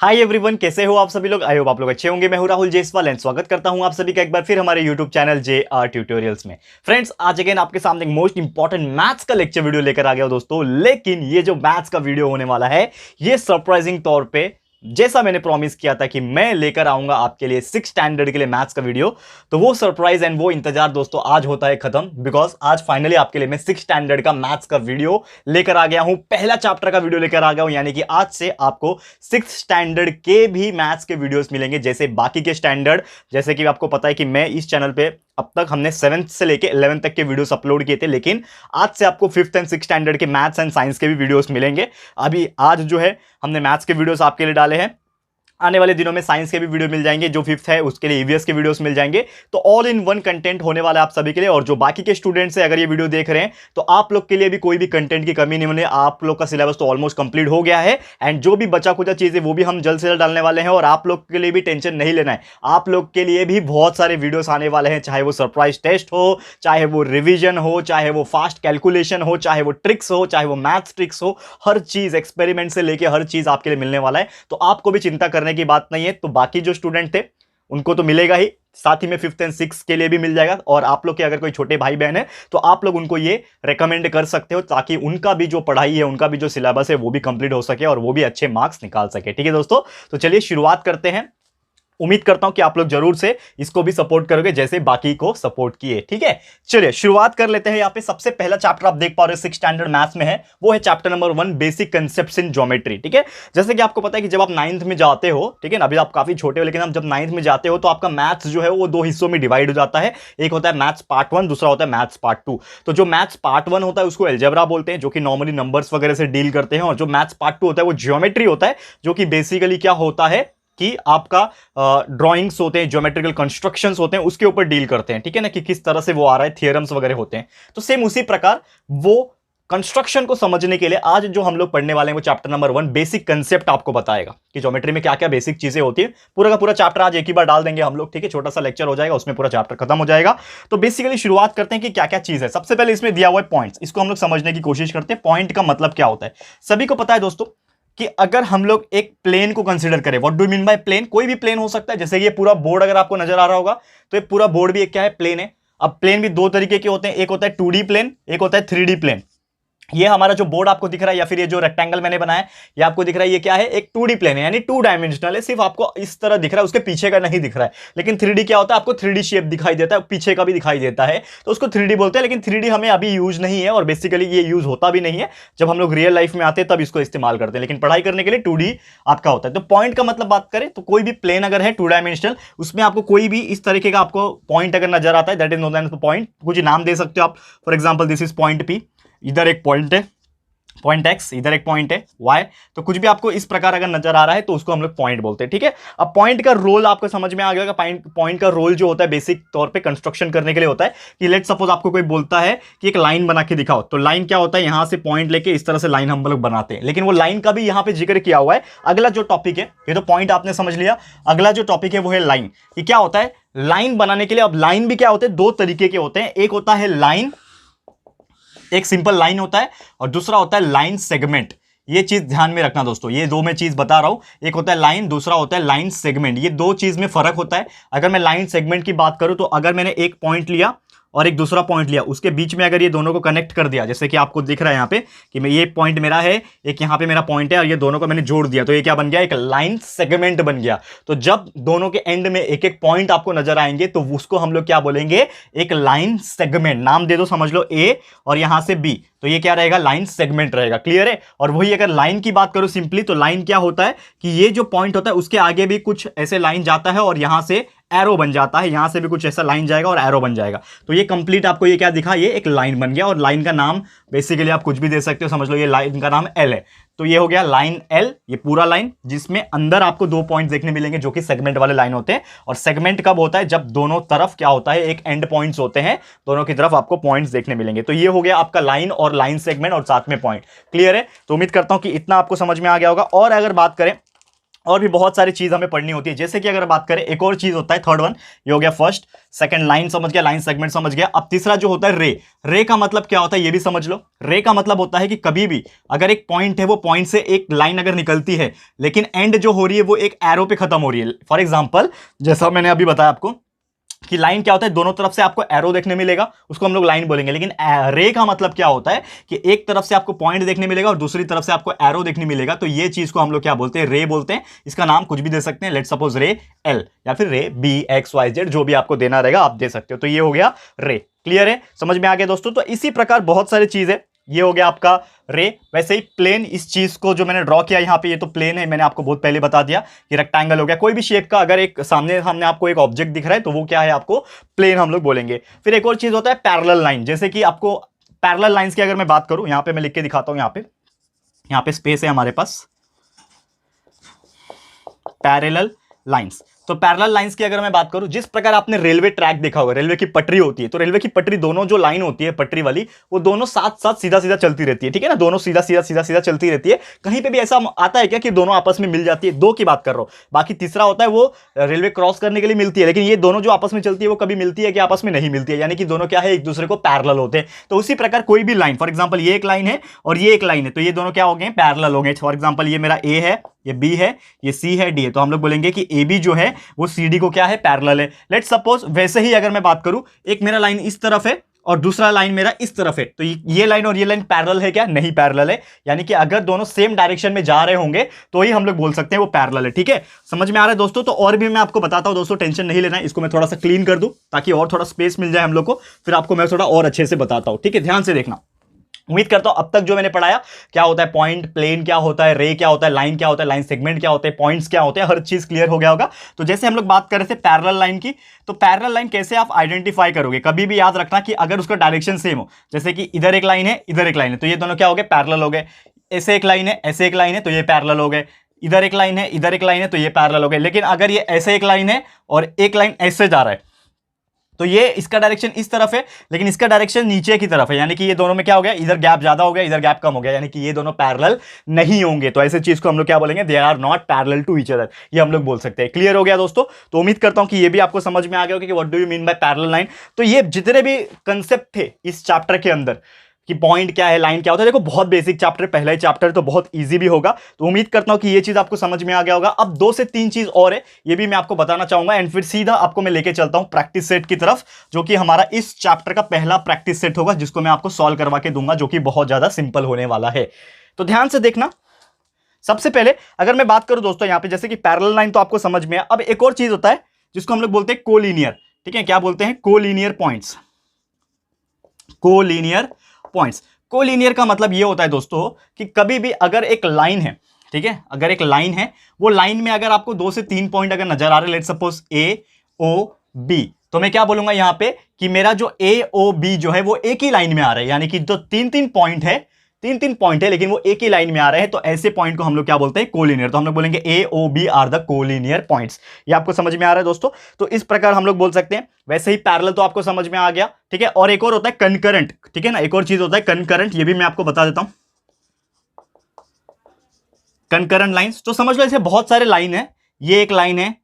Hi everyone, कैसे हो आप सभी लोग। आई होप आप लोग अच्छे होंगे। मैं हूं राहुल जयसवाल एंड स्वागत करता हूं आप सभी का एक बार फिर हमारे यूट्यूब चैनल JR ट्यूटोरियल्स में। फ्रेंड्स, आज अगेन आपके सामने एक मोस्ट इंपॉर्टेंट मैथ्स का लेक्चर वीडियो लेकर आ गया हूं दोस्तों। लेकिन ये जो मैथ्स का वीडियो होने वाला है, ये सरप्राइजिंग तौर पे जैसा मैंने प्रॉमिस किया था कि मैं लेकर आऊंगा आपके लिए 6 स्टैंडर्ड के लिए मैथ्स का वीडियो, तो वो सरप्राइज एंड वो इंतजार दोस्तों आज होता है खत्म। बिकॉज आज फाइनली आपके लिए मैं 6 स्टैंडर्ड का मैथ्स का वीडियो लेकर आ गया हूं, पहला चैप्टर का वीडियो लेकर आ गया हूं। यानी कि आज से आपको 6 स्टैंडर्ड के भी मैथ्स के वीडियोस मिलेंगे, जैसे बाकी के स्टैंडर्ड। जैसे कि आपको पता है कि मैं इस चैनल पे अब तक हमने 7th से लेके 11th तक के वीडियोस अपलोड किए थे, लेकिन आज से आपको 5th एंड 6th स्टैंडर्ड के मैथ्स एंड साइंस के भी वीडियोस मिलेंगे। अभी आज जो है हमने मैथ्स के वीडियोस आपके लिए डाले हैं, आने वाले दिनों में साइंस के भी वीडियो मिल जाएंगे। जो 5th है उसके लिए EVS के वीडियोस मिल जाएंगे। तो ऑल इन वन कंटेंट होने वाला है आप सभी के लिए। और जो बाकी के स्टूडेंट्स हैं, अगर ये वीडियो देख रहे हैं, तो आप लोग के लिए भी कोई भी कंटेंट की कमी नहीं होने। आप लोग का सिलेबस तो ऑलमोस्ट कंप्लीट हो गया है एंड जो भी बचा कुचा चीजें वो भी हम जल्द से जल्द डालने वाले हैं। और आप लोग के लिए भी टेंशन नहीं लेना है, आप लोग के लिए भी बहुत सारे वीडियोस आने वाले हैं। चाहे वो सरप्राइज टेस्ट हो, चाहे वो रिविजन हो, चाहे वो फास्ट कैलकुलेशन हो, चाहे वो ट्रिक्स हो, चाहे वो मैथ्स ट्रिक्स हो, हर चीज एक्सपेरिमेंट से लेके हर चीज आपके लिए मिलने वाला है। तो आपको भी चिंता करने की बात नहीं है। तो बाकी जो स्टूडेंट थे उनको तो मिलेगा ही, साथ ही में 5th एंड 6th के लिए भी मिल जाएगा। और आप लोग के अगर कोई छोटे भाई बहन है तो आप लोग उनको ये रेकमेंड कर सकते हो, ताकि उनका भी जो पढ़ाई है, उनका भी जो सिलेबस है वो भी कंप्लीट हो सके और वो भी अच्छे मार्क्स निकाल सके। ठीक है दोस्तों, तो चलिए शुरुआत करते हैं। उम्मीद करता हूं कि आप लोग जरूर से इसको भी सपोर्ट करोगे जैसे बाकी को सपोर्ट किए। ठीक है, चलिए शुरुआत कर लेते हैं। यहां पे सबसे पहला चैप्टर आप देख पा रहे हो 6 स्टैंडर्ड मैथ्स में है, वो है chapter number 1, basic concepts in geometry. ठीक है, जैसे कि आपको पता है कि जब आप 9th में जाते हो, ठीक है ना, अभी आप काफी छोटे हो, लेकिन आप जब 9th में जाते हो तो आपका मैथ्स जो है वो 2 हिस्सों में डिवाइड हो जाता है। एक होता है मैथ्स पार्ट 1, दूसरा होता है मैथ्स पार्ट 2। तो जो मैथ्स पार्ट 1 होता है उसको अलजेब्रा बोलते हैं, जो कि नॉर्मली नंबर्स वगैरह से डील करते हैं। और जो मैथ्स पार्ट 2 होता है वो ज्योमेट्री होता है, जो कि बेसिकली क्या होता है कि आपका ड्राइंग्स होते हैं, ज्योमेट्रिकल कंस्ट्रक्शंस होते हैं, उसके ऊपर डील करते हैं। ठीक है ना, कि किस तरह से वो आ रहा है, थियरम्स वगैरह होते हैं। तो सेम उसी प्रकार वो कंस्ट्रक्शन को समझने के लिए आज जो हम लोग पढ़ने वाले हैं वो चैप्टर नंबर 1, बेसिक कंसेप्ट आपको बताएगा कि ज्योमेट्री में क्या क्या बेसिक चीजें होती है। पूरा का पूरा चैप्टर आज एक ही बार डाल देंगे हम लोग। ठीक है, छोटा सा लेक्चर हो जाएगा, उसमें पूरा चैप्टर खत्म हो जाएगा। तो बेसिकली शुरुआत करते हैं कि क्या क्या चीज है। सबसे पहले इसमें दिया हुआ है पॉइंट्स, इसको हम लोग समझने की कोशिश करते हैं। पॉइंट का मतलब क्या होता है, सभी को पता है दोस्तों कि अगर हम लोग एक प्लेन को कंसीडर करें, what do mean by plane, कोई भी प्लेन हो सकता है। जैसे ये पूरा बोर्ड अगर आपको नजर आ रहा होगा, तो ये पूरा बोर्ड भी एक क्या है, प्लेन है। अब प्लेन भी 2 तरीके के होते हैं, एक होता है 2D प्लेन, एक होता है 3D प्लेन। ये हमारा जो बोर्ड आपको दिख रहा है या फिर ये जो रेक्टेंगल मैंने बनाया ये आपको दिख रहा है, ये क्या है, एक 2D प्लेन है, यानी 2 डायमेंशनल है। सिर्फ आपको इस तरह दिख रहा है, उसके पीछे का नहीं दिख रहा है। लेकिन 3D क्या होता है, आपको 3D शेप दिखाई देता है, पीछे का भी दिखाई देता है, तो उसको 3D बोलते हैं। लेकिन 3D हमें अभी यूज नहीं है और बेसिकली ये यूज होता भी नहीं है। जब हम लोग रियल लाइफ में आते हैं तब इसको इस्तेमाल करते हैं, लेकिन पढ़ाई करने के लिए 2D आपका होता है। तो पॉइंट का मतलब बात करें तो कोई भी प्लेन अगर है 2 डायमेंशनल, उसमें आपको कोई भी इस तरीके का आपको पॉइंट अगर नजर आता है, that is known as point. कुछ नाम दे सकते हो आप, for example this is point P, इधर एक पॉइंट है पॉइंट X, इधर एक पॉइंट है Y। तो कुछ भी आपको इस प्रकार अगर नजर आ रहा है तो उसको हम लोग पॉइंट बोलते हैं। ठीक है, अब पॉइंट का रोल आपको समझ में आ गया। पॉइंट का रोल जो होता है बेसिक तौर पे कंस्ट्रक्शन करने के लिए होता है कि लेट सपोज आपको कोई बोलता है कि एक लाइन बना के दिखाओ, तो लाइन क्या होता है, यहां से पॉइंट लेके इस तरह से लाइन हम लोग बनाते हैं। लेकिन वो लाइन का भी यहां पे जिक्र किया हुआ है। अगला जो टॉपिक है, ये तो पॉइंट आपने समझ लिया, अगला जो टॉपिक है वो है लाइन। ये क्या होता है, लाइन बनाने के लिए। अब लाइन भी क्या होते हैं, 2 तरीके के होते हैं। एक होता है लाइन, एक सिंपल लाइन होता है, और दूसरा होता है लाइन सेगमेंट। ये चीज ध्यान में रखना दोस्तों, ये 2 मैं चीज बता रहा हूं, एक होता है लाइन, दूसरा होता है लाइन सेगमेंट। ये 2 चीज में फर्क होता है। अगर मैं लाइन सेगमेंट की बात करूं तो अगर मैंने एक पॉइंट लिया और एक दूसरा पॉइंट लिया, उसके बीच में अगर ये दोनों को कनेक्ट कर दिया, जैसे कि आपको दिख रहा है यहाँ पे कि मैं ये पॉइंट मेरा है, एक यहाँ पे मेरा पॉइंट है, और ये दोनों को मैंने जोड़ दिया, तो ये क्या बन गया, एक लाइन सेगमेंट बन गया। तो जब दोनों के एंड में एक एक पॉइंट आपको नजर आएंगे तो उसको हम लोग क्या बोलेंगे, एक लाइन सेगमेंट। नाम दे दो, समझ लो A और यहां से B, तो ये क्या रहेगा, लाइन सेगमेंट रहेगा। क्लियर है। और वही अगर लाइन की बात करो सिंपली, तो लाइन क्या होता है कि ये जो पॉइंट होता है उसके आगे भी कुछ ऐसे लाइन जाता है और यहां से एरो बन जाता है, यहां से भी कुछ ऐसा लाइन जाएगा और एरो बन जाएगा। तो ये कंप्लीट आपको ये क्या दिखा, ये एक लाइन बन गया। और लाइन का नाम बेसिकली आप कुछ भी दे सकते हो, समझ लो ये लाइन का नाम L है। तो ये हो गया लाइन L, ये पूरा लाइन, जिसमें अंदर आपको 2 पॉइंट देखने मिलेंगे जो कि सेगमेंट वाले लाइन होते हैं। और सेगमेंट कब होता है, जब दोनों तरफ क्या होता है, एक एंड पॉइंट्स होते हैं, दोनों की तरफ आपको पॉइंट्स देखने मिलेंगे। तो ये हो गया आपका लाइन और लाइन सेगमेंट और साथ में पॉइंट। क्लियर है। तो उम्मीद करता हूं कि इतना आपको समझ में आ गया होगा। और अगर बात करें और भी बहुत सारी चीज हमें पढ़नी होती है। जैसे कि अगर बात करें, एक और चीज होता है, थर्ड वन, ये हो गया फर्स्ट, सेकंड लाइन समझ गया, लाइन सेगमेंट समझ गया। अब तीसरा जो होता है रे। रे का मतलब क्या होता है ये भी समझ लो। रे का मतलब होता है कि कभी भी अगर एक पॉइंट है, वो पॉइंट से एक लाइन अगर निकलती है, लेकिन एंड जो हो रही है वो एक एरो पे खत्म हो रही है। फॉर एग्जाम्पल, जैसा मैंने अभी बताया आपको कि लाइन क्या होता है, दोनों तरफ से आपको एरो देखने मिलेगा, उसको हम लोग लाइन बोलेंगे। लेकिन रे का मतलब क्या होता है कि एक तरफ से आपको पॉइंट देखने मिलेगा और दूसरी तरफ से आपको एरो देखने मिलेगा, तो ये चीज को हम लोग क्या बोलते हैं, रे बोलते हैं। इसका नाम कुछ भी दे सकते हैं, लेट सपोज रे एल या फिर रे बी एक्स वाई जेड, जो भी आपको देना रहेगा आप दे सकते हो। तो ये हो गया रे। क्लियर है, समझ में आ गया दोस्तों। तो इसी प्रकार बहुत सारी चीज है, ये हो गया आपका रे। वैसे ही प्लेन, इस चीज को जो मैंने ड्रॉ किया यहां पे, ये तो प्लेन है, मैंने आपको बहुत पहले बता दिया कि रेक्टेंगल हो गया। कोई भी शेप का अगर एक सामने सामने आपको एक ऑब्जेक्ट दिख रहा है तो वो क्या है, आपको प्लेन हम लोग बोलेंगे। फिर एक और चीज होता है पैरेलल लाइन। जैसे कि आपको पैरेलल लाइंस की अगर मैं बात करूं, यहां पे मैं लिख के दिखाता हूं, यहां पे स्पेस है हमारे पास, पैरेलल लाइंस। तो पैरेलल लाइंस की अगर मैं बात करूं, जिस प्रकार आपने रेलवे ट्रैक देखा होगा, रेलवे की पटरी होती है, तो रेलवे की पटरी दोनों जो लाइन होती है पटरी वाली, वो दोनों साथ साथ सीधा सीधा चलती रहती है, ठीक है ना, दोनों सीधा सीधा सीधा सीधा चलती रहती है। कहीं पे भी ऐसा आता है क्या कि दोनों आपस में मिल जाती है? दो की बात कर रहा हूं, बाकी तीसरा होता है वो रेलवे क्रॉस करने के लिए मिलती है, लेकिन ये दोनों जो आपस में चलती है वो कभी मिलती है कि आपस में नहीं मिलती है, यानी कि दोनों क्या है, एक दूसरे को पैरेलल होते हैं। तो उसी प्रकार कोई भी लाइन, फॉर एग्जांपल ये एक लाइन है और ये एक लाइन है, तो ये दोनों क्या हो गए, पैरेलल हो गए। फॉर एग्जांपल ये मेरा ए है, ये बी है, ये सी है, डी है, तो हम लोग बोलेंगे कि ए बी जो है वो सी डी को क्या है, पैरेलल है। लेट्स सपोज वैसे ही अगर मैं बात करूं, एक मेरा लाइन इस तरफ है और दूसरा लाइन मेरा इस तरफ है, तो ये लाइन और ये लाइन पैरेलल है क्या? नहीं पैरेलल है। यानी कि अगर दोनों सेम डायरेक्शन में जा रहे होंगे तो ही हम लोग बोल सकते हैं वो पैरेलल है। ठीक है, समझ में आ रहा है दोस्तों। तो और भी मैं आपको बताता हूं दोस्तों, टेंशन नहीं लेना है। इसको मैं थोड़ा सा क्लीन कर दूं ताकि और थोड़ा स्पेस मिल जाए हम लोग को, फिर आपको मैं थोड़ा और अच्छे से बताता हूं। ठीक है, ध्यान से देखना। उम्मीद करता हूं अब तक जो मैंने पढ़ाया, क्या होता है पॉइंट, प्लेन क्या होता है, रे क्या होता है, लाइन क्या होता है, लाइन सेगमेंट क्या होते हैं, पॉइंट्स क्या होते हैं, हर चीज क्लियर हो गया होगा। तो जैसे हम लोग बात कर रहे थे पैरेलल लाइन की, तो पैरेलल लाइन कैसे आप आइडेंटिफाई करोगे? कभी भी याद रखना कि अगर उसका डायरेक्शन सेम हो, जैसे कि इधर एक लाइन है, इधर एक लाइन है, तो ये दोनों क्या हो गए, पैरेलल हो गए। ऐसे एक लाइन है, ऐसे एक लाइन है, तो ये पैरेलल हो गए। इधर एक लाइन है, इधर एक लाइन है, तो ये पैरेलल हो गए। लेकिन अगर ये ऐसे एक लाइन है और एक लाइन ऐसे जा रहा है, तो ये इसका डायरेक्शन इस तरफ है लेकिन इसका डायरेक्शन नीचे की तरफ है, यानी कि ये दोनों में क्या हो गया, इधर गैप ज्यादा हो गया, इधर गैप कम हो गया, यानी कि ये दोनों पैरेलल नहीं होंगे। तो ऐसे चीज को हम लोग क्या बोलेंगे, they are not parallel to each other, ये हम लोग बोल सकते हैं। क्लियर हो गया दोस्तों। तो उम्मीद करता हूं कि ये भी आपको समझ में आ गया होगा कि what do you mean by parallel line. तो ये जितने भी कंसेप्ट थे इस चैप्टर के अंदर कि पॉइंट क्या है, लाइन क्या होता है, देखो बहुत बेसिक चैप्टर, पहला ही चैप्टर, तो बहुत इजी भी होगा। तो उम्मीद करता हूं कि ये चीज आपको समझ में आ गया होगा। अब 2 से 3 चीज और है, ये भी मैं आपको बताना चाहूंगा, एंड फिर सीधा आपको मैं लेके चलता हूं प्रैक्टिस सेट की तरफ, जो कि हमारा इस चैप्टर का पहला प्रैक्टिस सेट होगा, जिसको मैं आपको सॉल्व करवा के दूंगा, जो कि बहुत ज्यादा सिंपल होने वाला है। तो ध्यान से देखना। सबसे पहले अगर मैं बात करूं दोस्तों, यहां पे जैसे कि पैरेलल लाइन तो आपको समझ में है। अब एक और चीज होता है जिसको हम लोग बोलते हैं कोलिनियर। ठीक है, क्या बोलते हैं, collinear points. Collinear points, collinear का मतलब ये होता है दोस्तों कि कभी भी अगर एक लाइन है, ठीक है, अगर एक लाइन है, वो लाइन में अगर आपको 2 से 3 पॉइंट अगर नजर आ रहे, let's suppose A O B, तो मैं क्या बोलूंगा यहां पे कि मेरा जो ए ओ बी जो है वो एक ही लाइन में आ रहा है, यानी कि जो 3-3 पॉइंट है, 3-3 पॉइंट है लेकिन वो एक ही लाइन में आ रहे हैं, तो ऐसे पॉइंट को हम लोग क्या बोलते हैं, कोलिनियर। तो हम लोग बोलेंगे A O B are the collinear points. ये आपको समझ में आ रहा है दोस्तों। तो इस प्रकार हम लोग बोल सकते हैं। वैसे ही पैरेलल तो आपको समझ में आ गया, ठीक है। और एक और होता है कंकरेंट, ठीक है ना, एक और चीज होता है कंकरेंट, ये भी मैं आपको बता देता हूं। कंकरेंट लाइंस, तो समझ लो ऐसे बहुत सारे लाइन है, ये एक लाइन है,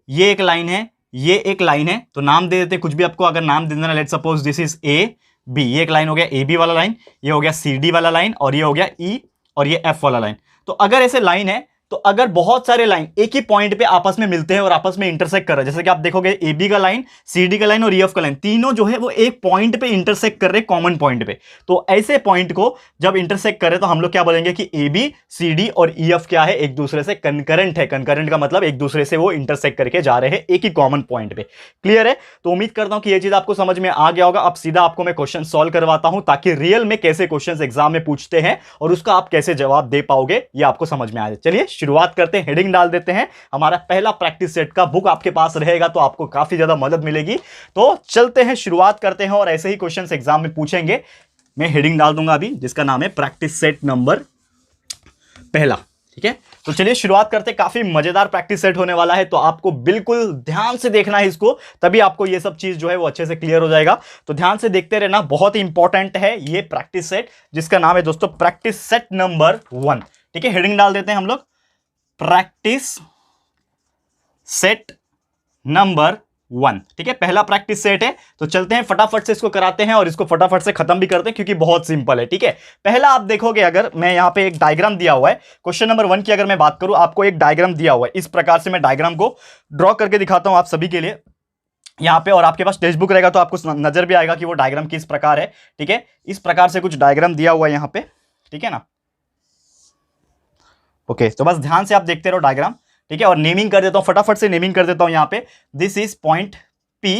ये एक लाइन है, ये एक लाइन है, तो नाम दे देते कुछ भी आपको अगर नाम दे देना, let suppose this is A B, ये एक लाइन हो गया ए बी वाला लाइन, ये हो गया सी डी वाला लाइन, और ये हो गया ई और ये एफ वाला लाइन। तो अगर ऐसे लाइन है, तो अगर बहुत सारे लाइन एक ही पॉइंट पे आपस में मिलते हैं और आपस में इंटरसेक्ट कर रहे हैं, जैसे कि आप देखोगे ए बी का लाइन, सी डी का लाइन और ई एफ का लाइन, तीनों जो है वो एक पॉइंट पे इंटरसेक्ट कर रहे हैं, कॉमन पॉइंट पे, तो ऐसे पॉइंट को जब इंटरसेक्ट करे तो हम लोग क्या बोलेंगे कि ए बी सी डी और ई एफ क्या है, एक दूसरे से कंकरेंट है। कंकरेंट का मतलब एक दूसरे से वो इंटरसेक्ट करके जा रहे हैं एक ही कॉमन पॉइंट पे। क्लियर है। तो उम्मीद करता हूं कि ये चीज आपको समझ में आ गया होगा। अब सीधा आपको मैं क्वेश्चन सॉल्व करवाता हूं, ताकि रियल में कैसे क्वेश्चन एग्जाम में पूछते हैं और उसका आप कैसे जवाब दे पाओगे ये आपको समझ में आ जाए। चलिए शुरुआत करते हैं, हेडिंग डाल देते हैं। हमारा पहला प्रैक्टिस सेट का बुक आपके पास रहेगा तो आपको काफी ज्यादा मदद मिलेगी। तो चलते हैं, शुरुआत करते हैं और ऐसे ही क्वेश्चंस एग्जाम में पूछेंगे। मैं हेडिंग डाल दूंगा अभी, जिसका नाम है प्रैक्टिस सेट नंबर पहला। ठीक है, तो चलिए शुरुआत करते हैं। काफी मजेदार प्रैक्टिस सेट होने वाला है, तो आपको बिल्कुल ध्यान से देखना है इसको, तभी आपको ये सब चीज जो है वो अच्छे से क्लियर हो जाएगा। तो ध्यान से देखते रहना, बहुत ही इंपॉर्टेंट है ये प्रैक्टिस सेट, जिसका नाम है दोस्तों प्रैक्टिस सेट नंबर 1। ठीक है, हेडिंग डाल देते हैं हम लोग, प्रैक्टिस सेट नंबर 1। ठीक है, पहला प्रैक्टिस सेट है। तो चलते हैं फटाफट से इसको कराते हैं और इसको फटाफट से खत्म भी करते हैं क्योंकि बहुत सिंपल है। ठीक है, पहला आप देखोगे, अगर मैं यहां पे एक डायग्राम दिया हुआ है, क्वेश्चन नंबर 1 की अगर मैं बात करूं, आपको एक डायग्राम दिया हुआ है। इस प्रकार से मैं डायग्राम को ड्रॉ करके दिखाता हूं आप सभी के लिए यहां पे, और आपके पास टेक्स्ट बुक रहेगा तो आपको नजर भी आएगा कि वो डायग्राम किस प्रकार है। ठीक है, इस प्रकार से कुछ डायग्राम दिया हुआ है यहां पे। ठीक है ना, ओके, तो बस ध्यान से आप देखते रहो डायग्राम। ठीक है, और नेमिंग कर देता हूं, फटाफट से नेमिंग कर देता हूं यहां पे। दिस इज पॉइंट P,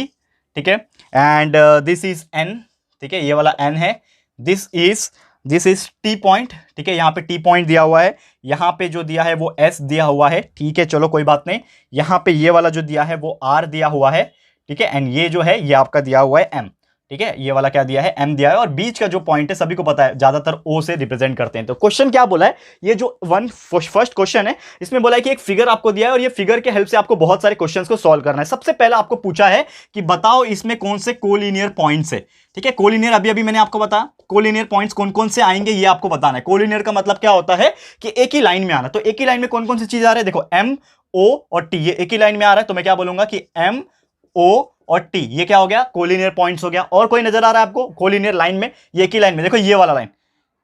ठीक है, एंड दिस इज N। ठीक है, ये वाला N है। This is T point. ठीक है, यहां पे T पॉइंट दिया हुआ है, यहां पे जो दिया है वो S दिया हुआ है। ठीक है, चलो कोई बात नहीं। यहां पे ये वाला जो दिया है वो R दिया हुआ है। ठीक है, एंड ये जो है ये आपका दिया हुआ है M। ठीक है, ये वाला क्या दिया है, M दिया है, और बीच का जो पॉइंट है सभी को पता है ज्यादातर O से रिप्रेजेंट करते हैं। तो क्वेश्चन क्या बोला है, ये जो फर्स्ट क्वेश्चन है, इसमें बोला है कि एक फिगर आपको दिया है और ये फिगर के हेल्प से आपको बहुत सारे क्वेश्चंस को सॉल्व करना है। सबसे पहला आपको पूछा है कि बताओ इसमें कौन से कोलिनियर पॉइंट्स है। ठीक है, कोलिनियर अभी मैंने आपको बताया, कोलिनियर पॉइंट्स कौन कौन से आएंगे ये आपको बताना है। कोलिनियर का मतलब क्या होता है कि एक ही लाइन में आना। तो एक ही लाइन में कौन कौन सी चीज आ रही है, देखो M O और T, ये एक ही लाइन में आ रहा है। तो मैं क्या बोलूंगा कि M O और T, ये क्या हो गया, कोलिनियर पॉइंट्स हो गया। और कोई नजर आ रहा है आपको कोलिनियर लाइन में, ये एक ही लाइन में, देखो ये वाला लाइन,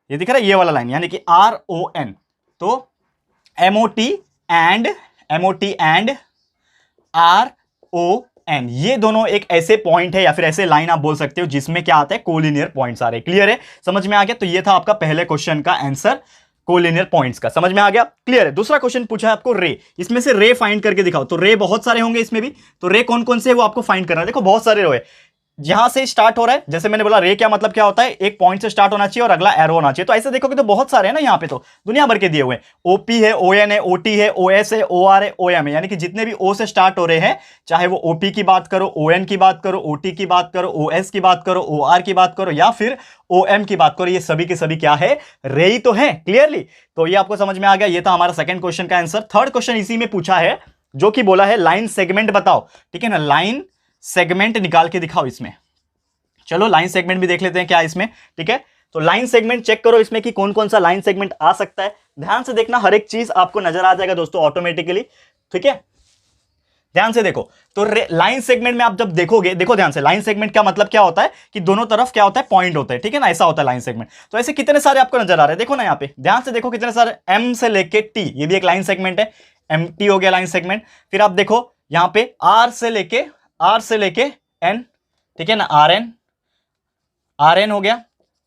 ये दिख रहा है, ये वाला लाइन, यानी कि RON। तो MOT एंड RON, ये दोनों एक ऐसे पॉइंट है या फिर ऐसे लाइन आप बोल सकते हो जिसमें क्या आता है, कोलिनियर पॉइंट्स आ रहे हैं। क्लियर है, समझ में आ गया। तो ये था आपका पहले क्वेश्चन का आंसर, कोलिनियर पॉइंट्स का। समझ में आ गया, क्लियर है। दूसरा क्वेश्चन पूछा है आपको रे, इसमें से रे फाइंड करके दिखाओ। तो रे बहुत सारे होंगे इसमें भी, तो रे कौन कौन से है वो आपको फाइंड करना है। देखो बहुत सारे रो है, यहां से स्टार्ट हो रहा है, जैसे मैंने बोला रे क्या मतलब क्या होता है, एक पॉइंट से स्टार्ट होना चाहिए और अगला एरो होना चाहिए। तो ऐसे देखोगे तो बहुत सारे हैं ना, यहां पे तो दुनिया भर के दिए हुए हैं। ओपी है, ON है, OT है, OS है, OR है, OM है, यानी कि जितने भी O से स्टार्ट हो रहे हैं, चाहे वो OP की बात करो, ON की बात करो, OT की बात करो, OS की बात करो, OR की बात करो, या फिर OM की बात करो, ये सभी के सभी क्या है, रे ही तो है। क्लियरली, तो ये आपको समझ में आ गया। ये था हमारा सेकंड क्वेश्चन का आंसर। थर्ड क्वेश्चन इसी में पूछा है, जो कि बोला है लाइन सेगमेंट बताओ। ठीक है ना, लाइन सेगमेंट निकाल के दिखाओ इसमें। चलो लाइन सेगमेंट भी देख लेते हैं क्या इसमें। ठीक है, तो लाइन सेगमेंट चेक करो इसमें कि कौन कौन सा लाइन सेगमेंट आ सकता है। ध्यान से देखना, हर एक चीज आपको नजर आ जाएगा दोस्तों ऑटोमेटिकली। ठीक है, ध्यान से देखो। तो लाइन सेगमेंट में आप जब देखोगे, देखो ध्यान से, लाइन सेगमेंट का मतलब क्या होता है कि दोनों तरफ क्या होता है, पॉइंट होते हैं। ठीक है ना, ऐसा होता है लाइन सेगमेंट। तो ऐसे कितने सारे आपको नजर आ रहे हैं, देखो ना यहाँ पे, ध्यान से देखो कितने सारे, M से लेके T, ये भी एक लाइन सेगमेंट है, MT हो गया लाइन सेगमेंट। फिर आप देखो यहाँ पे R से लेके N, ठीक है ना, RN हो गया।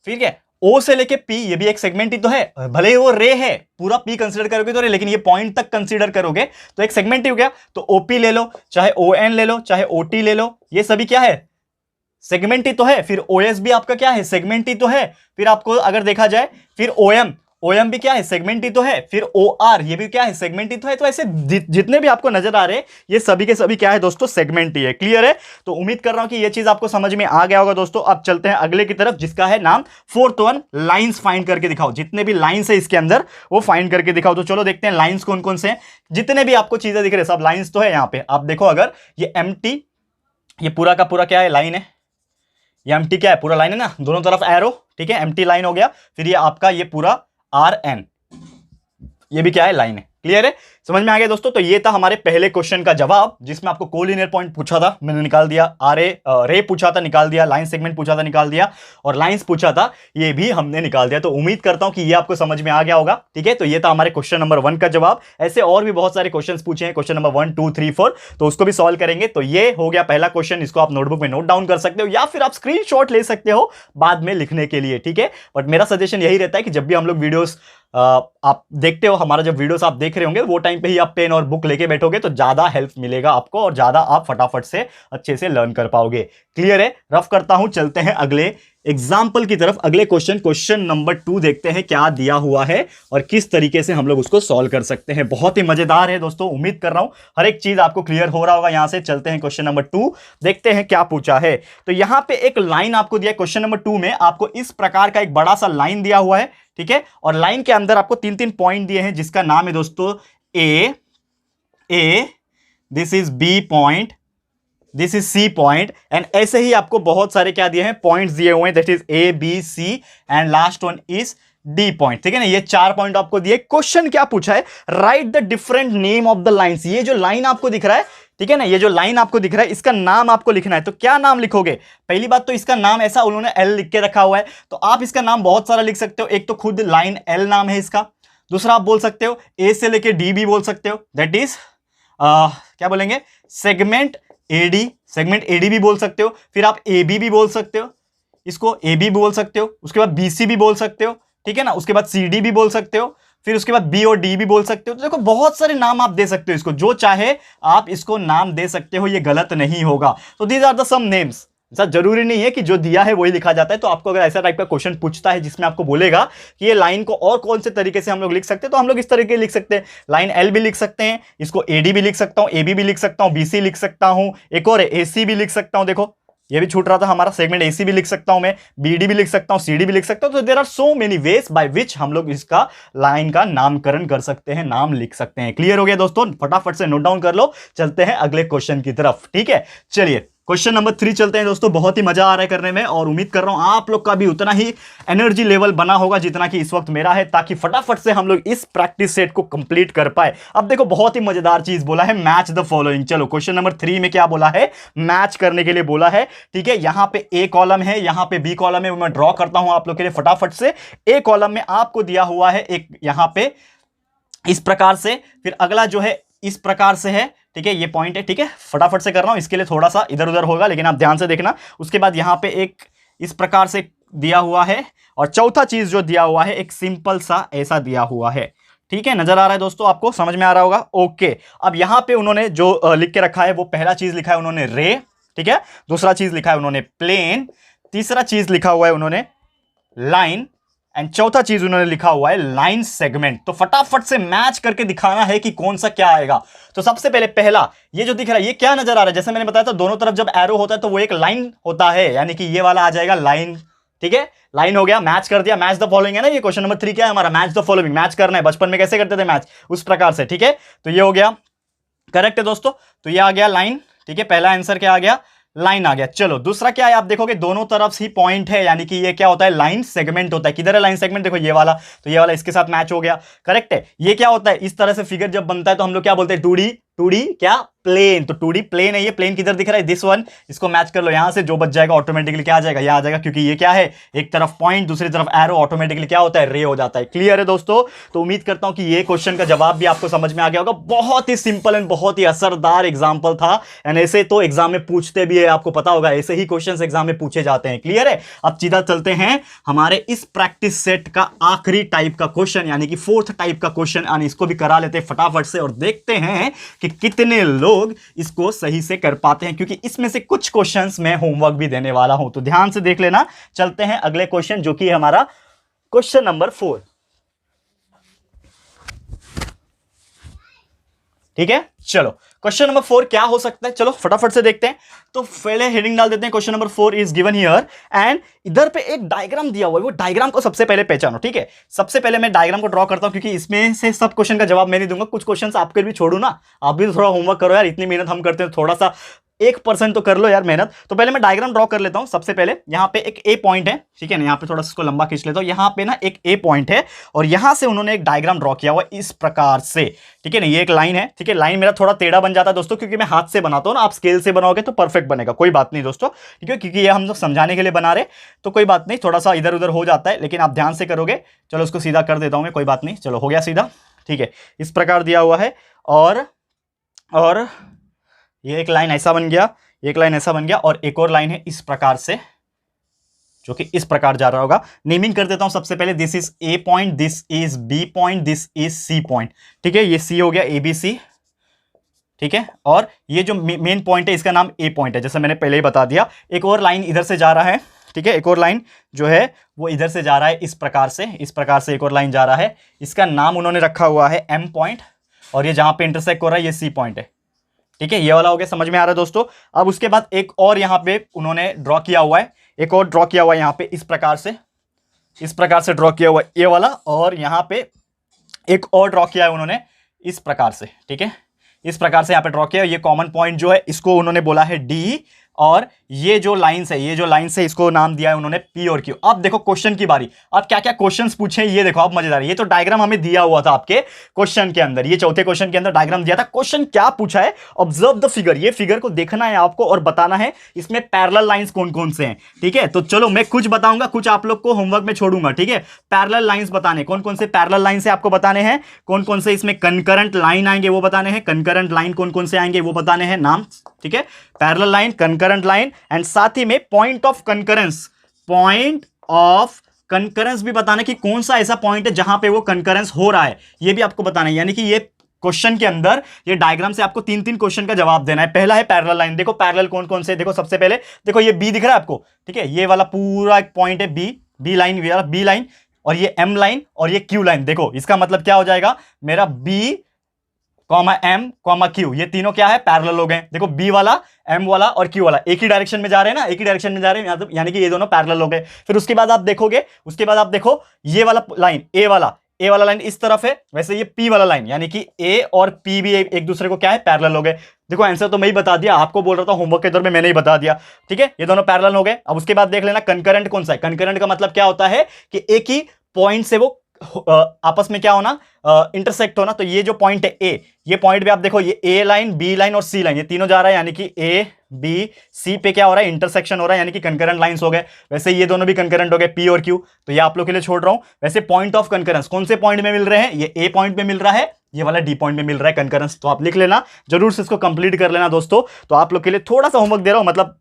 ठीक है, O से लेके P, ये भी एक सेगमेंट ही तो है, भले ही वो रे है, पूरा P कंसीडर करोगे तो रे, लेकिन ये पॉइंट तक कंसीडर करोगे तो एक सेगमेंट ही हो गया। तो OP ले लो, चाहे ON ले लो, चाहे OT ले लो, ये सभी क्या है, सेगमेंट ही तो है। फिर OS भी आपका क्या है, सेगमेंट ही तो है। फिर आपको अगर देखा जाए, फिर OM भी क्या है, सेगमेंट ही तो है। फिर OR, ये भी क्या है, सेगमेंट ही तो है। तो ऐसे जितने भी आपको नजर आ रहे हैं, ये सभी के सभी क्या है दोस्तों, सेगमेंट ही है। क्लियर है, तो उम्मीद कर रहा हूं कि ये चीज आपको समझ में आ गया होगा दोस्तों। अब चलते हैं अगले की तरफ, जिसका है नाम फोर्थ वन, लाइंस फाइंड करके दिखाओ। जितने भी लाइंस है इसके अंदर वो फाइंड करके दिखाओ। तो चलो देखते हैं लाइंस कौन कौन से हैं। जितने भी आपको चीजें दिख रहे हैं सब लाइंस तो है यहाँ पे। आप देखो, अगर ये MT, ये पूरा का पूरा क्या है, लाइन है। ये MT क्या है, पूरा लाइन है ना, दोनों तरफ एरो। ठीक है, MT लाइन हो गया। फिर ये आपका ये पूरा RN, ये भी क्या है, लाइन है। क्लियर है, समझ में आ गया दोस्तों। तो ये था हमारे पहले क्वेश्चन का जवाब, जिसमें आपको कोलिनियर पॉइंट पूछा था, मैंने निकाल दिया। रे पूछा था, निकाल दिया। लाइन सेगमेंट पूछा था, निकाल दिया। और लाइंस पूछा था, ये भी हमने निकाल दिया। तो उम्मीद करता हूं कि ये आपको समझ में आ गया होगा। ठीक है, तो ये था हमारे क्वेश्चन नंबर 1 का जवाब। ऐसे और भी बहुत सारे क्वेश्चन पूछे हैं, क्वेश्चन नंबर 1 2 3 4, तो उसको भी सॉल्व करेंगे। तो ये हो गया पहला क्वेश्चन, इसको आप नोटबुक में नोट डाउन कर सकते हो या फिर आप स्क्रीनशॉट ले सकते हो बाद में लिखने के लिए। ठीक है, बट मेरा सजेशन यही रहता है कि जब भी हम लोग वीडियोस आप देखते हो, हमारा जब वीडियोस आप देख रहे होंगे, वो टाइम पे ही आप पेन और बुक लेके बैठोगे तो ज्यादा हेल्प मिलेगा आपको और ज्यादा आप फटाफट से अच्छे से लर्न कर पाओगे। क्लियर है, रफ करता हूं, चलते हैं अगले एग्जाम्पल की तरफ। अगले क्वेश्चन नंबर 2 देखते हैं क्या दिया हुआ है और किस तरीके से हम लोग उसको सॉल्व कर सकते हैं। बहुत ही मजेदार है दोस्तों, उम्मीद कर रहा हूं हर एक चीज आपको क्लियर हो रहा होगा। यहां से चलते हैं क्वेश्चन नंबर 2, देखते हैं क्या पूछा है। तो यहां पे एक लाइन आपको दिया है, क्वेश्चन नंबर 2 में आपको इस प्रकार का एक बड़ा सा लाइन दिया हुआ है। ठीक है, और लाइन के अंदर आपको 3-3 पॉइंट दिए हैं, जिसका नाम है दोस्तों A, this is B point, this is C point, and ऐसे ही आपको बहुत सारे क्या दिए हैं, पॉइंट्स दिए हुए हैं, that is A B C, and last one is D point, ठीक है ना। ये 4 पॉइंट आपको दिए। क्वेश्चन क्या पूछा है, right the different name of the lines. ये जो लाइन आपको दिख रहा है, ठीक है ना, ये जो लाइन आपको दिख रहा है, इसका नाम आपको लिखना है। तो क्या नाम लिखोगे? पहली बात तो इसका नाम ऐसा उन्होंने एल लिख के रखा हुआ है, तो आप इसका नाम बहुत सारा लिख सकते हो। एक तो खुद लाइन एल नाम है इसका, दूसरा आप बोल सकते हो ए से लेके डी भी बोल सकते हो, दैट इज क्या बोलेंगे, सेगमेंट एडी, सेगमेंट एडी भी बोल सकते हो। फिर आप ए बी भी बोल सकते हो, इसको ए बी बोल सकते हो। उसके बाद बी सी भी बोल सकते हो, ठीक है ना। उसके बाद सी डी भी बोल सकते हो, फिर उसके बाद बी और डी भी बोल सकते हो। तो देखो बहुत सारे नाम आप दे सकते हो इसको, जो चाहे आप इसको नाम दे सकते हो, ये गलत नहीं होगा। तो these are the some names. ऐसा जरूरी नहीं है कि जो दिया है वही लिखा जाता है। तो आपको अगर ऐसा टाइप का क्वेश्चन पूछता है जिसमें आपको बोलेगा कि ये लाइन को और कौन से तरीके से हम लोग लिख सकते हैं, तो हम लोग इस तरीके लिख सकते हैं। लाइन एल भी लिख सकते हैं, इसको एडी भी लिख सकता हूं, एबी भी लिख सकता हूं, बीसी लिख सकता हूं, एक और एसी भी लिख सकता हूं। देखो ये भी छूट रहा था हमारा, सेगमेंट एसी भी लिख सकता हूं मैं, बीडी भी लिख सकता हूं, सीडी भी लिख सकता हूं। तो there are so many ways by which हम लोग इसका लाइन का नामकरण कर सकते हैं, नाम लिख सकते हैं। क्लियर हो गया दोस्तों? फटाफट से नोट डाउन कर लो, चलते हैं अगले क्वेश्चन की तरफ, ठीक है। चलिए क्वेश्चन नंबर 3 चलते हैं दोस्तों। बहुत ही मजा आ रहा है करने में, और उम्मीद कर रहा हूं आप लोग का भी उतना ही एनर्जी लेवल बना होगा जितना कि इस वक्त मेरा है, ताकि फटाफट से हम लोग इस प्रैक्टिस सेट को कंप्लीट कर पाए। अब देखो बहुत ही मजेदार चीज बोला है, मैच द फॉलोइंग। चलो क्वेश्चन नंबर 3 में क्या बोला है, मैच करने के लिए बोला है, ठीक है। यहां पे ए कॉलम है, यहां पे बी कॉलम है, मैं ड्रॉ करता हूं आप लोग के लिए फटाफट से। ए कॉलम में आपको दिया हुआ है एक यहां पे इस प्रकार से, फिर अगला जो है इस प्रकार से है, ठीक है। ये पॉइंट है, ठीक है। फटाफट से कर रहा हूं, इसके लिए थोड़ा सा इधर उधर होगा, लेकिन आप ध्यान से देखना। उसके बाद यहां पे एक इस प्रकार से दिया हुआ है, और चौथा चीज जो दिया हुआ है एक सिंपल सा ऐसा दिया हुआ है, ठीक है। नजर आ रहा है दोस्तों, आपको समझ में आ रहा होगा? ओके। अब यहां पे उन्होंने जो लिख के रखा है, वो पहला चीज लिखा है उन्होंने रे, ठीक है। दूसरा चीज लिखा है उन्होंने प्लेन, तीसरा चीज लिखा हुआ है उन्होंने लाइन, एंड चौथा चीज उन्होंने लिखा हुआ है लाइन सेगमेंट। तो फटाफट से मैच करके दिखाना है कि कौन सा क्या आएगा। तो सबसे पहले पहला ये जो दिख रहा है, ये क्या नजर आ रहा है? जैसे मैंने बताया था, दोनों तरफ जब एरो होता है तो वो एक लाइन होता है, यानी कि ये वाला आ जाएगा लाइन, ठीक है। लाइन हो गया, मैच कर दिया, मैच द फॉलोइंग है ना। ये क्वेश्चन नंबर 3 क्या है हमारा, मैच द फॉलोइंग। मैच करना है, बचपन में कैसे करते थे मैच, उस प्रकार से, ठीक है। तो ये हो गया करेक्ट है दोस्तों। तो ये आ गया लाइन, ठीक है। पहला आंसर क्या आ गया, लाइन आ गया। चलो दूसरा क्या है, आप देखोगे दोनों तरफ ही पॉइंट है, यानी कि ये क्या होता है, लाइन सेगमेंट होता है। किधर है लाइन सेगमेंट, देखो ये वाला, तो ये वाला इसके साथ मैच हो गया, करेक्ट है। ये क्या होता है, इस तरह से फिगर जब बनता है तो हम लोग क्या बोलते हैं, 2D, 2D क्या, प्लेन। तो 2D प्लेन है, ये प्लेन किधर दिख रहा है, दिस वन। इसको मैच कर लो, यहां से जो बच जाएगा ऑटोमेटिकली क्या आ जाएगा, यह आ जाएगा, क्योंकि ये क्या है, एक तरफ पॉइंट दूसरी तरफ एरो, ऑटोमेटिकली क्या होता है, रे हो जाता है। क्लियर है दोस्तों? तो उम्मीद करता हूं कि ये क्वेश्चन का जवाब भी आपको समझ में आ गया होगा। बहुत ही सिंपल एंड बहुत ही असरदार एग्जाम्पल था, एंड ऐसे तो एग्जाम में पूछते भी है, आपको पता होगा, ऐसे ही क्वेश्चन एग्जाम में पूछे जाते हैं। क्लियर है? अब सीधा चलते हैं हमारे इस प्रैक्टिस सेट का आखिरी टाइप का क्वेश्चन, यानी कि 4th टाइप का क्वेश्चन, यानी इसको भी करा लेते हैं फटाफट से, और देखते हैं कि कितने लोग इसको सही से कर पाते हैं, क्योंकि इसमें से कुछ क्वेश्चंस मैं होमवर्क भी देने वाला हूं, तो ध्यान से देख लेना। चलते हैं अगले क्वेश्चन, जो कि है हमारा क्वेश्चन नंबर 4, ठीक है। चलो क्वेश्चन नंबर 4 क्या हो सकता है, चलो फटाफट से देखते हैं। तो पहले हेडिंग डाल देते हैं, question number 4 is given here, and इधर पे एक डायग्राम दिया हुआ है, वो डायग्राम को सबसे पहले पहचानो, ठीक है। सबसे पहले मैं डायग्राम को ड्रॉ करता हूं, क्योंकि इसमें से सब क्वेश्चन का जवाब मैं नहीं दूंगा, कुछ क्वेश्चन आपके भी छोड़ू ना, आप भी थोड़ा होमवर्क करो यार, इतनी मेहनत हम करते हैं, थोड़ा सा 1% तो कर लो यार मेहनत। तो पहले मैं डायग्राम ड्रॉ कर लेता हूं। सबसे पहले यहां पे एक ए पॉइंट है, ठीक है ना, यहां पे थोड़ा सा इसको लंबा खींच लेता हूं। यहां पे ना एक ए पॉइंट है, और यहां से उन्होंने एक डायग्राम ड्रॉ किया हुआ इस प्रकार से, ठीक है ना। ये एक लाइन है, ठीक है। लाइन मेरा थोड़ा टेढ़ा बन जाता है दोस्तों, क्योंकि मैं हाथ से बनाता हूं ना, आप स्केल से बनाओगे तो परफेक्ट बनेगा, कोई बात नहीं दोस्तों, ठीक है, क्योंकि ये हम लोग समझाने के लिए बना रहे, तो कोई बात नहीं, थोड़ा सा इधर उधर हो जाता है, लेकिन आप ध्यान से करोगे। चलो उसको सीधा कर देता हूं मैं, कोई बात नहीं। चलो हो गया सीधा, ठीक है। इस प्रकार दिया हुआ है, और ये एक लाइन ऐसा बन गया, एक लाइन ऐसा बन गया, और एक और लाइन है इस प्रकार से, जो कि इस प्रकार जा रहा होगा। नेमिंग कर देता हूं सबसे पहले, this is A point, this is B point, this is C point, ठीक है। ये सी हो गया, ए बी सी, ठीक है। और ये जो मेन पॉइंट है इसका नाम ए पॉइंट है, जैसे मैंने पहले ही बता दिया। एक और लाइन इधर से जा रहा है, ठीक है। एक और लाइन जो है वो इधर से जा रहा है, इस प्रकार से, इस प्रकार से एक और लाइन जा रहा है। इसका नाम उन्होंने रखा हुआ है एम पॉइंट, और ये जहां पे इंटरसेक्ट हो रहा है ये सी पॉइंट है, ठीक है। ये वाला हो गया, समझ में आ रहा है दोस्तों। अब उसके बाद एक और यहां पे उन्होंने ड्रॉ किया हुआ है, एक और ड्रॉ किया हुआ है यहां पे, इस प्रकार से ड्रॉ किया हुआ है ये वाला, और यहां पे एक और ड्रॉ किया है उन्होंने इस प्रकार से, ठीक है। इस प्रकार से यहां पे ड्रॉ किया है। ये कॉमन पॉइंट जो है इसको उन्होंने बोला है डी, और ये जो लाइंस है, ये जो लाइंस है इसको नाम दिया है उन्होंने पी और क्यू। अब देखो क्वेश्चन की बारी, अब क्या क्या क्वेश्चंस पूछे ये देखो, अब मजेदार। ये तो डायग्राम हमें दिया हुआ था आपके क्वेश्चन के अंदर, ये चौथे क्वेश्चन के अंदर डायग्राम दिया था। क्वेश्चन क्या पूछा है, ऑब्जर्व द फिगर, ये फिगर को देखना है आपको और बताना है इसमें पैरेलल लाइंस कौन कौन से हैं। ठीक है, तो चलो मैं कुछ बताऊंगा, कुछ आप लोग को होमवर्क में छोड़ूंगा। ठीक है, पैरेलल लाइंस बताने, कौन कौन से पैरेलल लाइन से आपको बताने हैं, कौन कौन से इसमें कंकरेंट लाइन आएंगे वो बताने हैं, कंकरेंट लाइन कौन कौन से आएंगे वो बताने हैं नाम। ठीक है, parallel line, concurrent line, and साथ ही में point of concurrence, point of concurrence भी बताना कि कौन सा ऐसा पॉइंट है जहां पे वो कंकरेंस हो रहा है, ये भी आपको बताना है। यानी कि ये क्वेश्चन के अंदर ये डायग्राम से आपको तीन तीन क्वेश्चन का जवाब देना है। पहला है पैरेलल लाइन, देखो पैरेलल कौन कौन से, देखो सबसे पहले देखो ये बी दिख रहा है आपको। ठीक है, ये वाला पूरा एक पॉइंट है बी लाइन, बी लाइन, और ये एम लाइन और ये क्यू लाइन। देखो इसका मतलब क्या हो जाएगा, मेरा B comma M comma Q, ये तीनों क्या है, पैरेलल हो गए। देखो बी वाला, एम वाला और क्यू वाला एक ही डायरेक्शन में जा रहे हैं ना, एक ही डायरेक्शन में जा रहे हैं, यानी कि ये दोनों पैरेलल हो गए। फिर उसके बाद आप देखोगे, उसके बाद आप देखो ये वाला लाइन, ए वाला लाइन इस तरफ है, वैसे ये पी वाला लाइन, यानी कि ए और पी भी एक दूसरे को क्या है, पैरेलल हो गए। देखो आंसर तो मैं ही बता दिया, आपको बोल रहा था होमवर्क के दौर में मैंने ही बता दिया। ठीक है, ये दोनों पैरेलल हो गए। अब उसके बाद देख लेना कंकरेंट कौन सा है। कंकरेंट का मतलब क्या होता है कि एक ही पॉइंट से वो आपस में क्या होना, इंटरसेक्ट होना। तो ये जो पॉइंट है ए, ये पॉइंट भी आप देखो, ये ए लाइन, बी लाइन और सी लाइन, ये तीनों जा रहा है, यानी कि ए बी सी पे क्या हो रहा है, इंटरसेक्शन हो रहा है, यानी कि कंकरेंट लाइंस हो गए। वैसे ये दोनों भी कंकरेंट हो गए, पी और क्यू, तो ये आप लोग के लिए छोड़ रहा हूं। वैसे पॉइंट ऑफ कंकरेंस कौन से पॉइंट में मिल रहे हैं, ये ए पॉइंट में मिल रहा है, ये वाला डी पॉइंट में मिल रहा है कंकरेंस। तो आप लिख लेना, जरूर से इसको कंप्लीट कर लेना दोस्तों। तो आप लोग के लिए थोड़ा सा होमवर्क दे रहा हूं, मतलब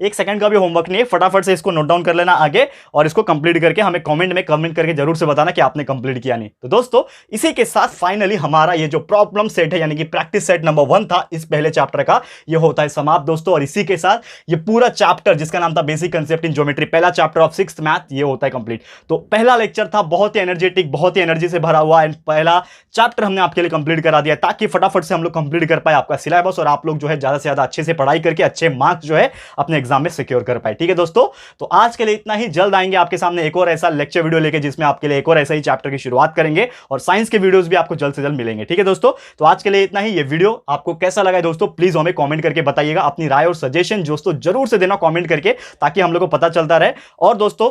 एक सेकंड का भी होमवर्क नहीं है, फटाफट से इसको नोट डाउन कर लेना आगे, और इसको कंप्लीट करके हमें कमेंट में कमेंट करके जरूर से बताना कि आपने कंप्लीट किया नहीं। तो दोस्तों इसी के साथ फाइनली हमारा ये जो प्रॉब्लम सेट है, यानी कि प्रैक्टिस सेट नंबर 1 था इस पहले चैप्टर का, ये होता है समाप्त दोस्तों। और इसी के साथ ये पूरा चैप्टर जिसका नाम था बेसिक कंसेप्ट इन ज्योमेट्री, पहला चैप्टर ऑफ 6th मैथ, ये होता है कंप्लीट। तो पहला लेक्चर था बहुत ही एनर्जेटिक, बहुत ही एनर्जी से भरा हुआ, एंड पहला चैप्टर हमने आपके लिए कंप्लीट करा दिया, ताकि फटाफट से हम लोग कंप्लीट कर पाए आपका सिलेबस, और आप लोग जो है ज्यादा से ज्यादा अच्छे से पढ़ाई करके अच्छे मार्क्स जो है अपने एग्जाम में सिक्योर कर पाए। ठीक है दोस्तों, तो आज के लिए इतना ही। जल्द आएंगे आपके सामने एक और ऐसा लेक्चर वीडियो लेके, जिसमें आपके लिए एक और ऐसा ही चैप्टर की शुरुआत करेंगे, और साइंस के वीडियोस भी आपको जल्द से जल्द मिलेंगे। ठीक है दोस्तों, तो आज के लिए इतना ही। ये वीडियो आपको कैसा लगा है दोस्तों, प्लीज हमें कमेंट करके बताइएगा। अपनी राय और सजेशन दोस्तों जरूर से देना कमेंट करके, ताकि हम लोग को पता चलता रहे। और दोस्तों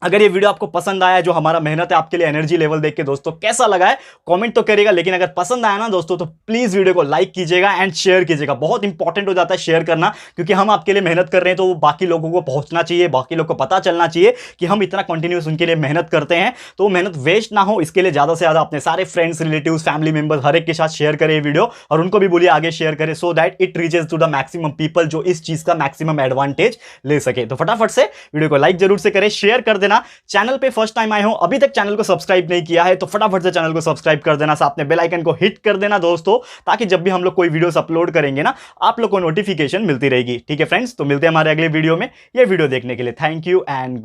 अगर ये वीडियो आपको पसंद आया, जो हमारा मेहनत है आपके लिए एनर्जी लेवल देख के दोस्तों कैसा लगा है कमेंट तो करिएगा, लेकिन अगर पसंद आया ना दोस्तों तो प्लीज वीडियो को लाइक कीजिएगा एंड शेयर कीजिएगा। बहुत इंपॉर्टेंट हो जाता है शेयर करना, क्योंकि हम आपके लिए मेहनत कर रहे हैं, तो बाकी लोगों को पहुंचना चाहिए, बाकी लोग को पता चलना चाहिए कि हम इतना कंटिन्यूस उनके लिए मेहनत करते हैं। तो मेहनत वेस्ट ना हो, इसके लिए ज्यादा से ज्यादा अपने सारे फ्रेंड्स, रिलेटिव्स, फैमिली मेंबर्स हर एक के साथ शेयर करें वीडियो, और उनको भी बोलिए आगे शेयर करें, so that it reaches to the maximum people जो इस चीज का मैक्सिमम एडवांटेज ले सके। तो फटाफट से वीडियो को लाइक जरूर से करें, शेयर कर देना। चैनल पे फर्स्ट टाइम आए हो, अभी तक चैनल को सब्सक्राइब नहीं किया है, तो फटाफट से चैनल को सब्सक्राइब कर देना, साथ में बेल आइकन को हिट कर देना दोस्तों, ताकि जब भी हम लोग कोई वीडियोस अपलोड करेंगे ना, आप लोग को नोटिफिकेशन मिलती रहेगी। ठीक है फ्रेंड्स, तो मिलते हैं हमारे अगले वीडियो में। ये वीडियो देखने के लिए थैंक यू एंड